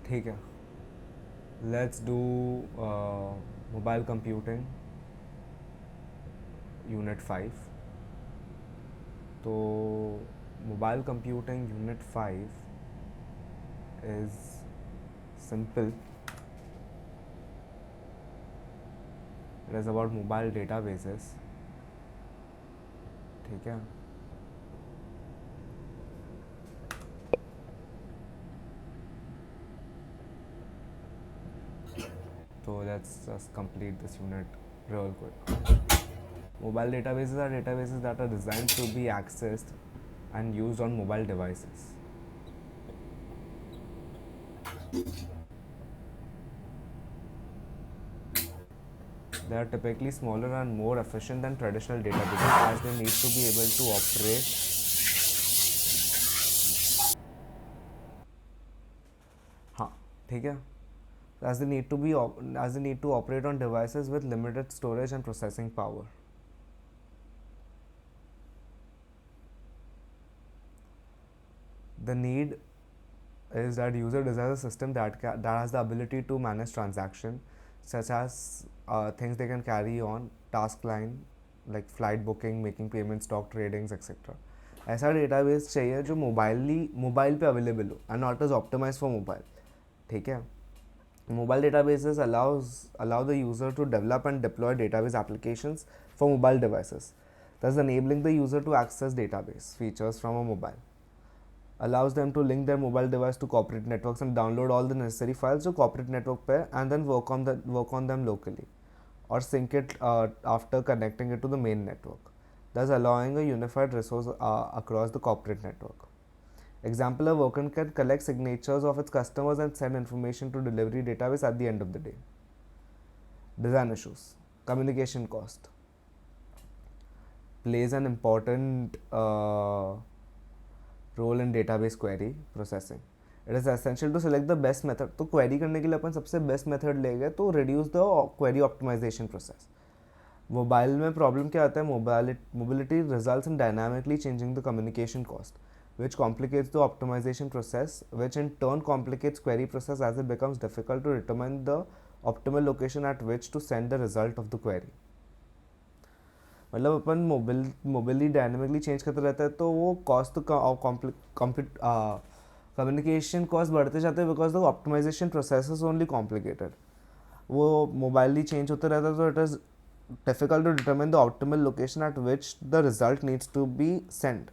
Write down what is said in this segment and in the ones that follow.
ठीक है, let's do mobile computing unit 5। तो mobile computing unit 5 is simple. It is about mobile databases. ठीक है, so let's just complete this unit real quick. Mobile databases are databases that are designed to be accessed and used on mobile devices. They are typically smaller and more efficient than traditional databases as they need to be able to operate. हाँ, ठीक है. As they need to operate on devices with limited storage and processing power. The need is that user desires a system that has the ability to manage transaction, such as things they can carry on task line like flight booking, making payments, stock tradings, etc. ऐसा database चाहिए जो mobile पे available हो and not is optimize for mobile. ठीक है. Mobile databases allow the user to develop and deploy database applications for mobile devices, thus enabling the user to access database features from a mobile. Allows them to link their mobile device to corporate networks and download all the necessary files to corporate network पे and then work on them locally or sync it after connecting it to the main network, thus allowing a unified resource across the corporate network. Example, a worker can collect signatures of its customers and send information to delivery database at the end of the day. Design issues. Communication cost plays an important role in database query processing. It is essential to select the best method. तो query करने के लिए अपन सबसे best method लेंगे तो reduce the query optimization process. Mobile में problem क्या आता है? Mobility results in dynamically changing the communication cost which complicates the optimization process, which in turn complicates query process as it becomes difficult to determine the optimal location at which to send the result of the query. मतलब अपन मोबिली dynamically change करते रहता है तो वो cost communication cost बढ़ते जाते हैं because the optimization process is only complicated. वो मोबाइली चेंज होते रहता है तो it is difficult to determine the optimal location at which the result needs to be sent.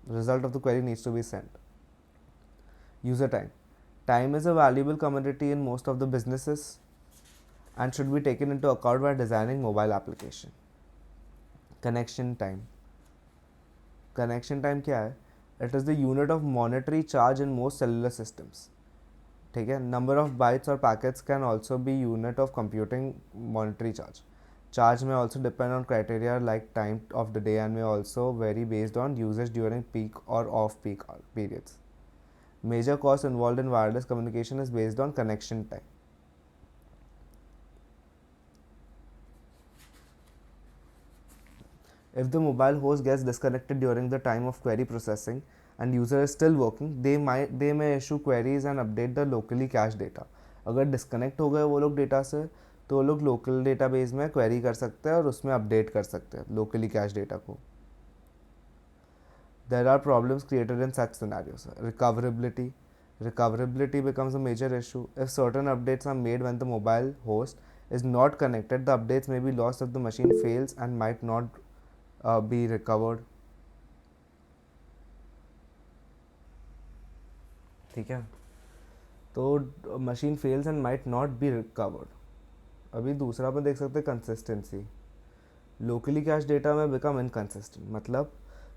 The result of the query needs to be sent. User time. Time is a valuable commodity in most of the businesses and should be taken into account while designing mobile application. Connection time. Connection time क्या है? It is the unit of monetary charge in most cellular systems. ठीक है. Number of bytes or packets can also be unit of computing monetary charge. Charge may also depend on criteria like time of the day and may also vary based on usage during peak or off-peak periods. Major cost involved in wireless communication is based on connection time. If the mobile host gets disconnected during the time of query processing and user is still working, they may issue queries and update the locally cached data. अगर disconnect हो गए वो लोग data से तो वो लोग local database में क्वेरी कर सकते हैं और उसमें अपडेट कर सकते हैं लोकली कैश डेटा को. There are problems created in such scenarios. Recoverability becomes a major issue. If certain updates are made when the mobile host is not connected, the updates may be lost if the machine fails and might not be recovered. ठीक है. तो machine fails and might not be recovered. अभी दूसरा अपन देख सकते हैं consistency. Locally cash data में become inconsistent. मतलब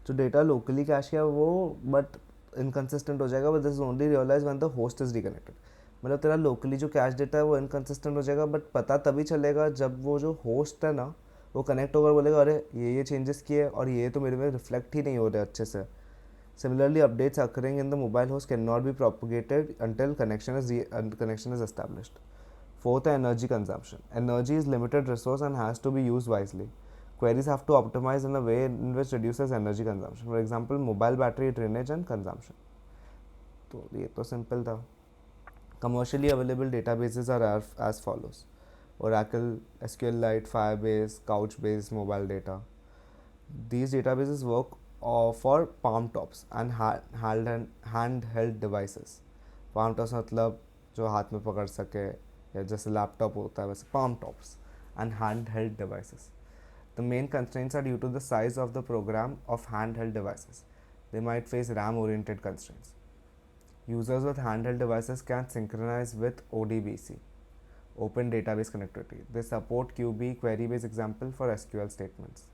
जो डेटा लोकली कैश किया वो बट इनकन्सिस्टेंट हो जाएगा but this is only realise when the host is reconnected. मतलब तेरा लोकली जो कैश डेटा है वो इनकन्सिस्टेंट हो जाएगा बट पता तभी चलेगा जब वो जो होस्ट है ना वो कनेक्ट होकर बोलेगा अरे ये चेंजेस किए और ये तो मेरे में रिफ्लेक्ट ही नहीं हो रहे अच्छे से. Similarly, updates occurring in the mobile host cannot be propagated until connection is established. Fourth, energy consumption. Energy is limited resource and has to be used wisely. Queries have to optimize in a way in which reduces energy consumption. For example, mobile battery drainage and consumption. तो ये तो simple था. Commercially available databases are as follows: Oracle, SQLite, Firebase, Couchbase, mobile data. These databases work for palm tops and handheld devices. palm tops मतलब जो हाथ में पकड़ सके या जैसे लैपटॉप होता है वैसे palm tops and handheld devices. The main constraints are due to the size of the program of handheld devices. They might face RAM oriented constraints. Users with handheld devices can synchronize with ODBC, Open Database Connectivity. They support QB query based example for SQL statements.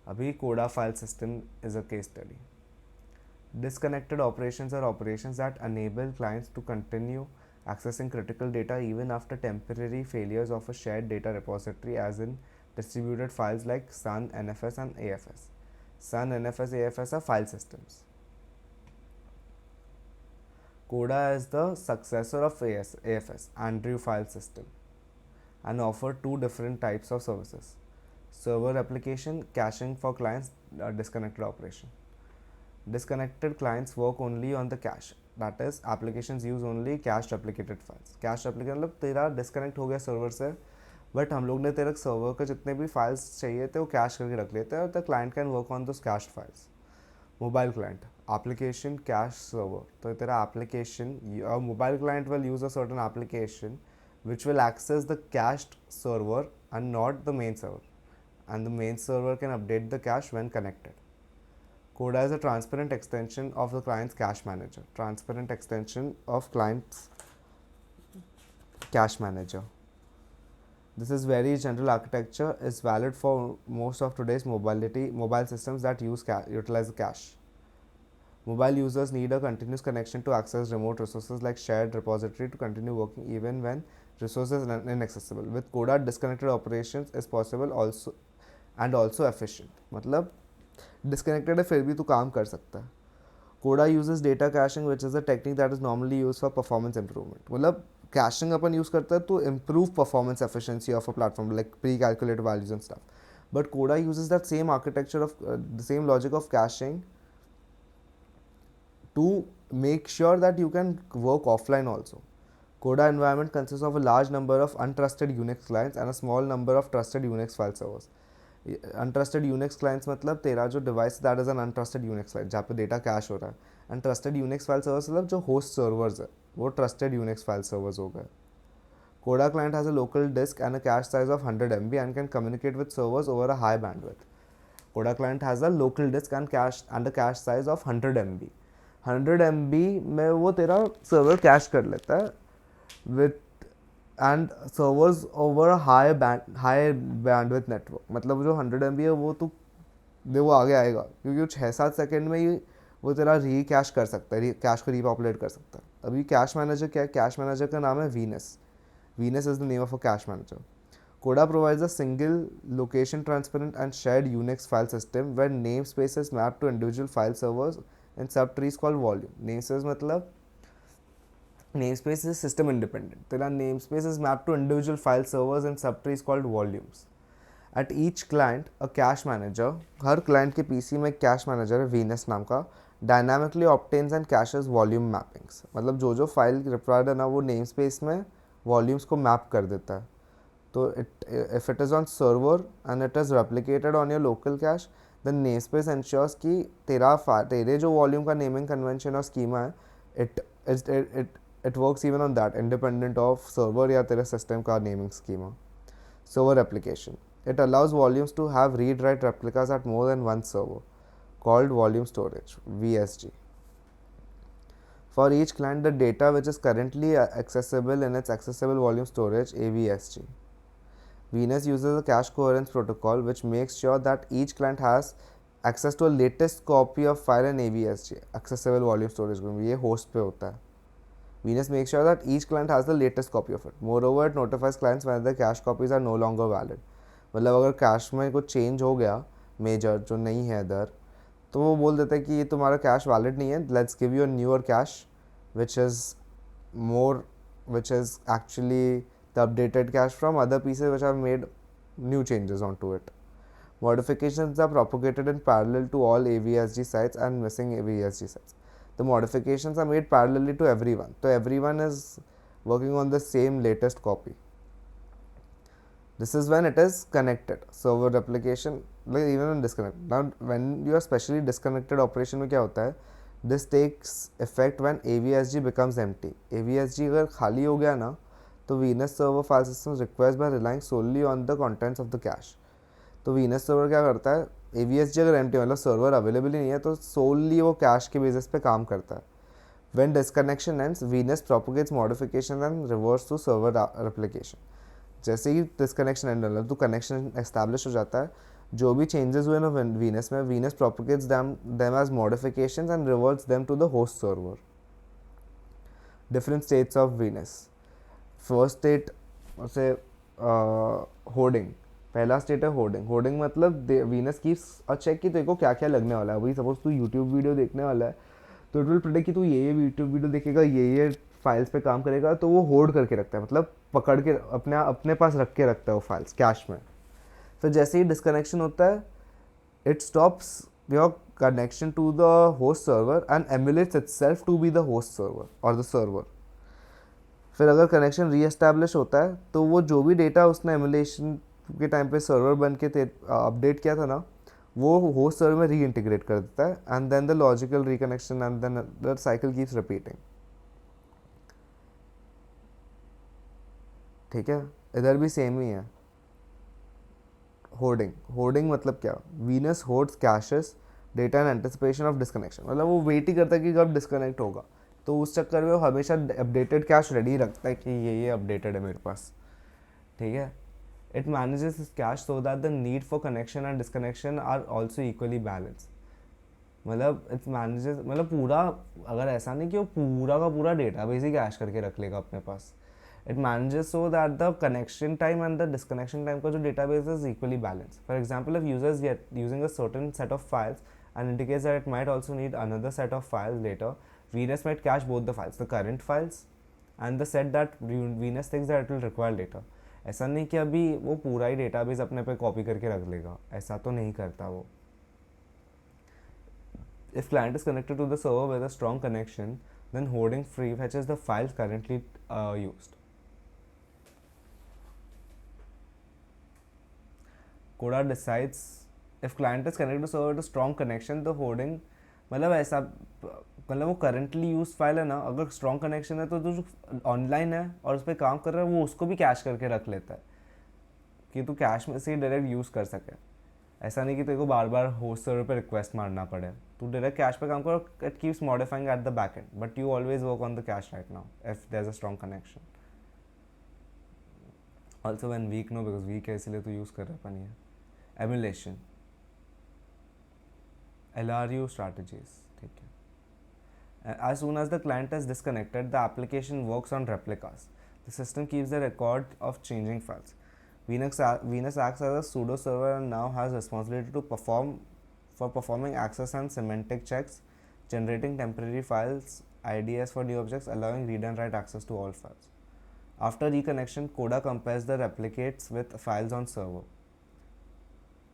Abhi Coda file system is a case study. Disconnected operations are operations that enable clients to continue accessing critical data even after temporary failures of a shared data repository, as in distributed files like Sun, NFS, and AFS. Sun, NFS, AFS are file systems. Coda is the successor of AFS, Andrew File System, and offer two different types of services: server application, caching for clients, disconnected operation. Disconnected clients work only on the cache. That is, applications use only cached replicated files. Cached replicated मतलब तेरा disconnect हो गया server से, but हम लोग ने तेरा server के जितने भी फाइल्स चाहिए थे वो कैश करके रख लेते हैं और the client can work on those cash files. Mobile client, application, cache, server. तो तेरा application, a mobile client will use a certain application which will access the cached server and not the main server, and the main server can update the cache when connected. Coda is a transparent extension of the client's cache manager. Transparent extension of client's cache manager. This is very general architecture, is valid for most of today's mobile systems that utilize the cache. Mobile users need a continuous connection to access remote resources like shared repository to continue working even when resources are inaccessible. With Coda, disconnected operations is possible also and also efficient. मतलब disconnected है फिर भी तू काम कर सकता है. Coda uses data caching, which is a technique that is normally used for performance improvement. मतलब caching अपन use करता है to improve performance efficiency of a platform like pre-calculated values and stuff. But Coda uses that same architecture of the same logic of caching to make sure that you can work offline also. Coda environment consists of a large number of untrusted Unix clients and a small number of trusted Unix file servers. Untrusted Unix clients मतलब तेरा जो device that is an untrusted Unix client जहाँ पे data cache हो रहा है. And trusted Unix file servers मतलब जो host servers है वो trusted Unix file servers हो गए. Coda client has a local disk and a cache size of 100 MB and can communicate with servers over a high bandwidth. Coda client has a local disk and a cache size of 100 MB. 100 MB में वो तेरा server cache कर लेता है with and servers over a high bandwidth network. मतलब जो 100 MB है वो तो वो आगे आएगा क्योंकि वो 6-7 सेकेंड में ही वो तेरा री कैश कर सकता है, कैश को रीपॉपुलेट कर सकता है. अभी कैश मैनेजर क्या है? कैश मैनेजर का नाम है Venus. Venus is the name of a cash manager. Coda provides a single location transparent and shared Unix file system where namespaces map to individual file servers in subtrees called volume. Namespace मतलब namespace is system independent. तेरा namespace is mapped to individual file servers and subtrees called volumes. At each client, a cache manager, her client के PC में cache manager है Venus नाम का, dynamically obtains and caches volume mappings. मतलब जो जो file required है ना वो namespace में volumes को map कर देता है. तो if it is on server and it is replicated on your local cache, then namespace ensures कि तेरे जो volume का naming convention और schema है, it works even on that, independent of server या तेरे system का naming schema. Server application. It allows volumes to have read-write replicas at more than one server, called volume storage, VSG. For each client, the data which is currently accessible in its accessible volume storage, AVSG. Venus uses a cache coherence protocol which makes sure that each client has access to a latest copy of file in AVSG, accessible volume storage. ये host पे होता है. Venus makes sure that each client has the latest copy of it. Moreover, it notifies clients when the cache copies are no longer valid. मतलब अगर cash में कुछ change हो गया मेजर जो नहीं है इधर तो वो बोल देता है कि ये तुम्हारा कैश वैलिड नहीं है, let's give you a newer cash which is actually the updated cache from other pieces which have made new changes onto it. Modifications are propagated in parallel to all AVSG sites and missing AVSG sites. The modifications are made parallelly to everyone. So everyone is working on the same latest copy. This is when it is connected. Server replication, like even when disconnected. Now, when you are specially disconnected operation में क्या होता है? This takes effect when AVSG becomes empty. AVSG अगर खाली हो गया ना, तो VNS server file systems request by relying solely on the contents of the cache. तो VNS server क्या करता है? AVSG अगर empty मतलब सर्वर अवेलेबल ही नहीं है तो solely वो कैश के बेसिस पे काम करता है. When disconnection ends, VNS propagates modifications and reverts to server replication. जैसे ही डिस्कनेक्शन एंड मतलब तो कनेक्शन एस्टैब्लिश हो जाता है, जो भी चेंजेस हुए ना वीनस में, Venus propagates them as modifications and reverts them to the host server. Different states of Venus. First state से होर्डिंग. पहला स्टेट है होर्डिंग. होर्डिंग मतलब वीनस कीप्स अ चेक कि तेरे को क्या क्या लगने वाला है. वही सपोज तू यूट्यूब वीडियो देखने वाला है तो इट विल प्रेडिक्ट कि तू ये यूट्यूब वीडियो देखेगा, ये फाइल्स पे काम करेगा, तो वो होल्ड करके रखता है, मतलब पकड़ के अपने पास रख के रखता है वो फाइल्स कैश में. फिर जैसे ही डिस्कनेक्शन होता है, it stops your connection to the host server and emulates itself to be the host server और द सर्वर. फिर अगर कनेक्शन रीएस्टैब्लिश होता है तो वो जो भी डेटा उसने एमुलेशन के टाइम पे सर्वर बन के अपडेट किया था ना, वो होस्ट सर्वर में री इंटीग्रेट कर देता है and then the logical reconnection and then the cycle keeps repeating. ठीक है, इधर भी सेम ही है. होर्डिंग. होर्डिंग मतलब क्या? Venus hoards caches data in anticipation of disconnection. मतलब वो वेट ही करता है कि कब डिस्कनेक्ट होगा, तो उस चक्कर में वो हमेशा अपडेटेड कैश रेडी रखता है कि ये अपडेटेड है मेरे पास. ठीक है. It manages this cache so that the need for connection and disconnection are also equally balance. मतलब इट मैनेजेस, मतलब पूरा, अगर ऐसा नहीं कि वो पूरा का पूरा डेटा बेस ही कैश करके रख लेगा अपने पास. It manages so that the connection time and the disconnection time का जो database is equally balanced. For example, if users get using a certain set of files and indicates that it might also need another set of files later, VNS might cache both the files, the current files and the set that VNS thinks that it will require later. ऐसा नहीं कि अभी वो पूरा ही database अपने पे copy करके रख लेगा, ऐसा तो नहीं करता वो. If client is connected to the server with a strong connection, then hoarding free fetches the files currently used. Coda decides if client is connected to server with a strong connection, the hoarding मतलब ऐसा, मतलब वो currently use file है ना, अगर strong connection है तो जो ऑनलाइन है और उस पर काम कर रहा है वो उसको भी कैश करके रख लेता है कि तू कैश में से ही डायरेक्ट यूज़ कर सके. ऐसा नहीं कि तेरे को बार बार होस्ट सर्वर पे रिक्वेस्ट मारना पड़े, तू डायरेक्ट कैश पे काम करो. It keeps modifying at the back end but you always work on the cache right now if there is a strong connection. Also when weak no, because weak है इसलिए तू use कर रहा पानी है. Emulation, LRU strategies. ठीक है. As soon as the client is disconnected, the application works on replicas. The system keeps the record of changing files. VNS acts as a pseudo server and now has responsibility to performing access and semantic checks, generating temporary files, IDs for new objects, allowing read and write access to all files. After reconnection, Coda compares the replicates with files on server.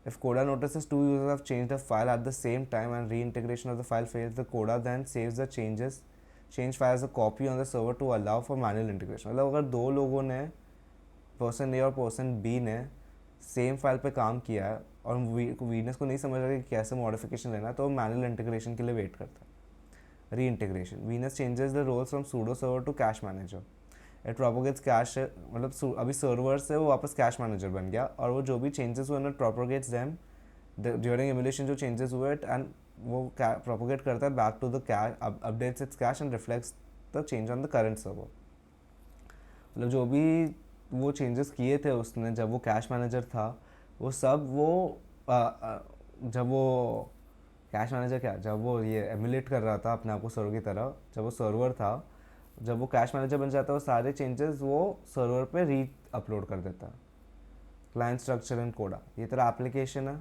If Coda notices two users have changed a file at the same time and reintegration of the file fails, the Coda then saves the change file as a copy on the server to allow for manual integration. मतलब अगर दो लोगों ने, person ए और person B ने same file पे काम किया है और वीनस को नहीं समझ रहा कि कैसे मॉडिफिकेशन लेना है, तो मैनुअल इंटीग्रेशन के लिए वेट करता है. Reintegration. Venus changes the roles from pseudo server to cache manager. It propagates cache, मतलब अभी सर्वर से वो वापस कैश मैनेजर बन गया और वो जो भी चेंजेस हुए ना प्रोपोगेट्स देम ड्यूरिंग एमुलेशन. जो चेंजेस हुए एंड वो प्रोपोगेट करता है back to the cache, updates its cache and reflects the change on the current server. मतलब जो भी वो चेंजेस किए थे उसने जब वो कैश मैनेजर था, वो सब वो जब वो कैश मैनेजर क्या, जब वो ये एमुलेट कर रहा था अपने आप को सर्वर की तरह, जब वो सर्वर था, जब वो कैश मैनेजर बन जाता है वो सारे चेंजेस वो सर्वर पे री अपलोड कर देता है. क्लाइंट स्ट्रक्चर एंड कोडा. ये तेरा एप्लीकेशन है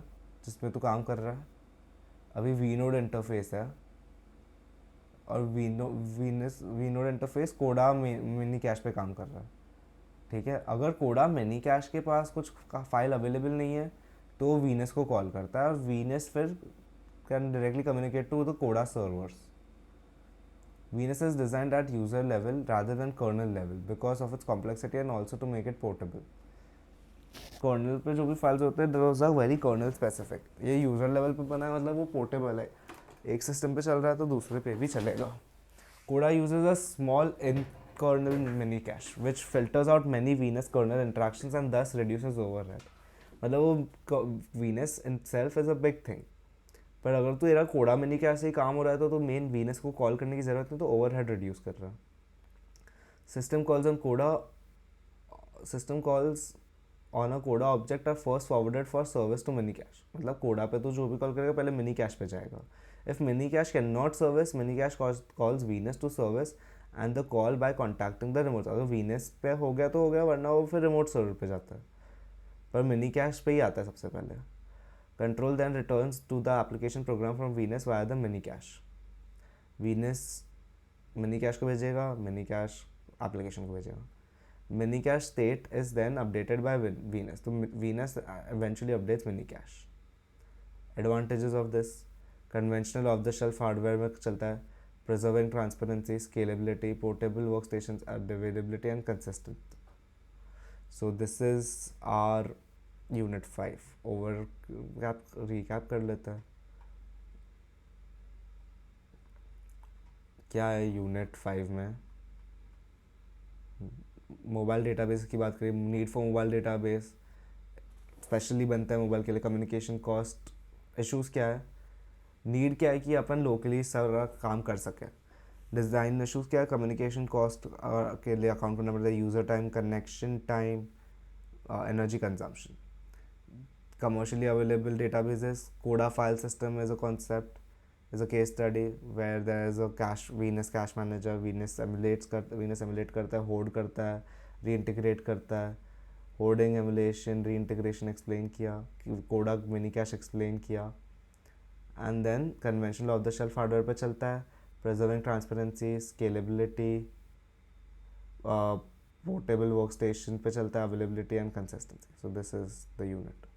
जिसमें तू काम कर रहा है. अभी वीनोड इंटरफेस है और वीनोड इंटरफेस कोडा मिनी कैश पे काम कर रहा है. ठीक है. अगर कोडा मिनी कैश के पास कुछ फाइल अवेलेबल नहीं है तो वीनस को कॉल करता है और वीनस फिर can directly communicate to the Coda servers. Venus is designed at user level rather than kernel level because of its complexity and also to make it portable. Kernel पे जो भी files होते हैं those are very kernel specific. ये user level पे बना है मतलब वो पोर्टेबल है. एक सिस्टम पे चल रहा है तो दूसरे पे भी चलेगा. Coda uses a small in-kernel mini cache which filters out many Venus kernel interactions and thus reduces overhead. मतलब वो Venus itself is a big thing. पर अगर तो तेरा कोडा मिनी कैश से ही काम हो रहा है तो मेन वीनस को कॉल करने की ज़रूरत नहीं, तो ओवरहेड रिड्यूस कर रहा है. System calls on Coda system calls on a Coda object are first forwarded for service to mini cache. मतलब कोडा पे तो जो भी कॉल करेगा पहले मिनी कैश पे जाएगा. If mini cache can not service, mini cache calls Venus to service and the call by contacting the remote. अगर वीनस पे हो गया तो हो गया, वरना वो फिर रिमोट सर्वर पे जाता है. पर मिनी कैश पे ही आता है सबसे पहले. Control then returns to the application program from Venus via the mini cache. Venus mini cache को भेजेगा, mini cache application को भेजेगा. Mini cache state is then updated by Venus. तो Venus eventually updates mini cache. Advantages of this: conventional off the shelf hardware में चलता है, preserving transparency, scalability, portable workstations, availability and consistent. So this is our unit 5. Over recap कर लेता है. क्या है unit 5 में? मोबाइल डेटाबेस की बात करें. Need for mobile database specially बनता है मोबाइल के लिए. कम्युनिकेशन कॉस्ट इश्यूज़ क्या है? नीड क्या है कि अपन लोकली सारा काम कर सकें. डिज़ाइन इश्यूज़ क्या है? कम्युनिकेशन कॉस्ट के लिए अकाउंट करना पड़ता है. User time, connection time, energy consumption. Commercially available databases, Coda file system is a concept, is a case study where there is a Venus cache manager. Venus emulate करता है, hoard करता है, reintegrate करता है. hoarding, emulation, reintegration explain किया, Coda mini cache explain किया. and then conventional off the shelf hardware पे चलता है, preserving transparency, scalability, portable workstation पे चलता है, availability and consistency. So this is the unit.